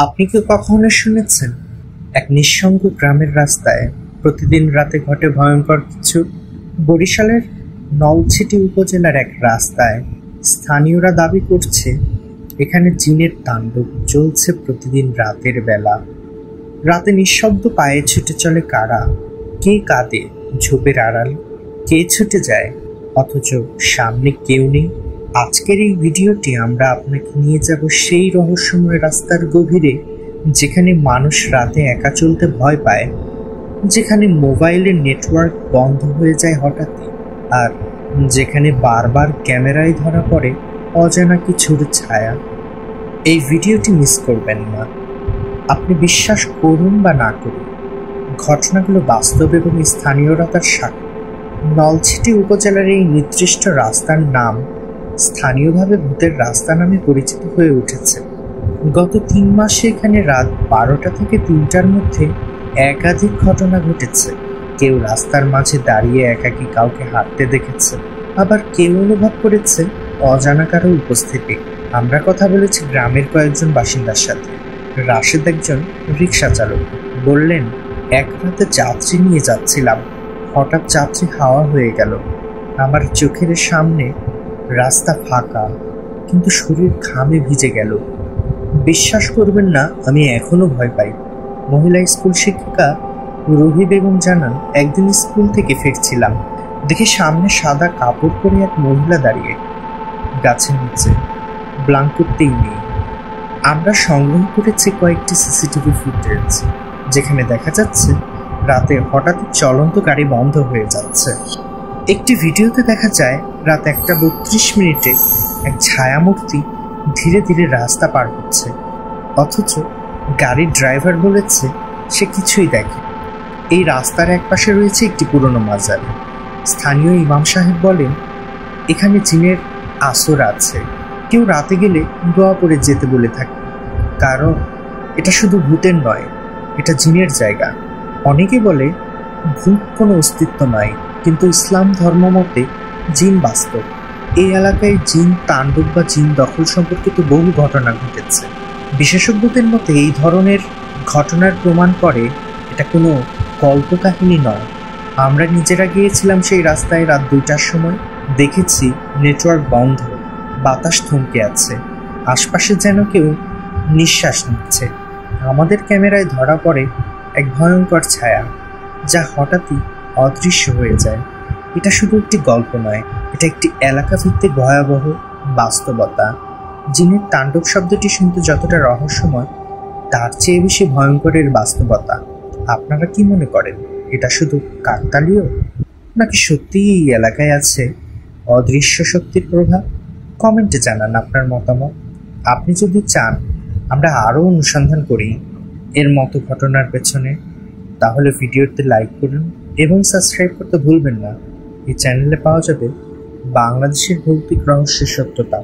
আপনি কি কখনো শুনেছেন এক নিঃসঙ্গ গ্রামের রাস্তায় প্রতিদিন রাতে ঘটে ভয়ঙ্কর কিছু? বরিশালের নলছিটি উপজেলার এক রাস্তায় স্থানীয়রা দাবি করছে এখানে জিনের তাণ্ডব চলছে প্রতিদিন রাতের বেলা। রাতে নিঃশব্দ পায়ে ছুটে চলে কারা, কে কাঁদে ঝোপের আড়ালে, কে ছুটে যায় অথচ সামনে কেউ নেই। আজকের এই ভিডিওটি আমরা আপনাকে নিয়ে যাব সেই রহস্যময় রাস্তার গভীরে, যেখানে মানুষ রাতে একা চলতে ভয় পায়, যেখানে মোবাইলের নেটওয়ার্ক বন্ধ হয়ে যায় হঠাৎই, আর যেখানে বারবার ক্যামেরায় ধরা পড়ে অজানা কিছুর ছায়া। এই ভিডিওটি মিস করবেন না। আপনি বিশ্বাস করুন বা না করুন, ঘটনাগুলো বাস্তব এবং স্থানীয়রা তার সাক্ষী। নলছিটি উপজেলার এই নির্দিষ্ট রাস্তার নাম স্থানীয়ভাবে ভূতের রাস্তা নামে পরিচিত হয়ে উঠেছে। গত 3 মাসে এখানে রাত 12টা থেকে 3টার মধ্যে একাধিক ঘটনা ঘটেছে। কেউ রাস্তার মাঝে দাঁড়িয়ে একাকী কাউকে হাঁটতে দেখেছে, আবার কেউ অনুভব করেছে অজানা কারো উপস্থিতি। আমরা কথা বলেছি গ্রামের কয়েকজন বাসিন্দার সাথে। রাশেদ একজন রিক্সা চালক বললেন, এক রাতে যাত্রী নিয়ে যাচ্ছিলাম, হঠাৎ যাত্রী হাওয়া হয়ে গেল। আমার চোখের সামনে রাস্তা ফাঁকা, কিন্তু শরীর ঘামে ভিজে গেল। বিশ্বাস করবেন না, আমি এখনো ভয় পাই। মহিলা স্কুল শিক্ষিকা রুহি বেগম জানান, একদিন স্কুল থেকে ফিরছিলাম, দেখি সামনে সাদা কাপড় পরে এক মহিলা দাঁড়িয়ে, গাছের নিচে, ব্ল্যাঙ্কেটই নেই। আমরা সংগ্রহ করেছি কয়েকটি সিসিটিভি ফুটেজ, যেখানে দেখা যাচ্ছে রাতে হঠাৎ চলন্ত গাড়ি বন্ধ হয়ে যাচ্ছে। একটি ভিডিওতে দেখা যায় রাত 1:32 এক ছায়ামূর্তি ধীরে ধীরে রাস্তা পার হচ্ছে, অথচ গাড়ির ড্রাইভার বলেছে সে কিছুই দেখে। এই রাস্তার একপাশে রয়েছে একটি পুরনো মাজার। স্থানীয় ইমাম সাহেব বলেন, এখানে জিনের আসর আছে। কেউ রাতে গেলে দোয়া করে যেতে বলে থাকে, কারণ এটা শুধু ভূতের নয়, এটা জিনের জায়গা। অনেকে বলে ভূত কোনো অস্তিত্ব নয়, কিন্তু ইসলাম ধর্ম মতে জিন বাস্তব। এই এলাকায় জিন তাণ্ডব বা জিন দখল সম্পর্কিত বহু ঘটনা ঘটেছে। বিশেষজ্ঞদের মতে এই ধরনের ঘটনার প্রমাণ করে এটা কোনো কল্পকাহিনী নয়। আমরা নিজেরা গিয়েছিলাম সেই রাস্তায় রাত 2টার সময়, দেখেছি নেটওয়ার্ক বন্ধ, বাতাস থমকে আছে, আশপাশে যেন কেউ নিঃশ্বাস নিচ্ছে। আমাদের ক্যামেরায় ধরা পড়ে এক ভয়ঙ্কর ছায়া, যা হঠাৎই অদৃশ্য হয়ে যায়। এটা শুধু একটি গল্প নয়, এটা একটি এলাকা ভিত্তিক ভয়াবহ বাস্তবতা। জিনের তাণ্ডব শব্দটি শুনতে যতটা রহস্যময়, তার চেয়ে বেশি ভয়ঙ্করের বাস্তবতা। আপনারা কি মনে করেন, এটা শুধু কাকতালীয়, নাকি সত্যিই এই এলাকায় আছে অদৃশ্য শক্তির প্রভাব? কমেন্টে জানান আপনার মতামত। আপনি যদি চান আমরা আরও অনুসন্ধান করি এর মতো ঘটনার পেছনে, তাহলে ভিডিওতে লাইক করুন এবং সাবস্ক্রাইব করতে ভুলবেন না। এই চ্যানেলে পাওয়া যাবে বাংলাদেশের ভৌতিক রহস্যের সত্যতা।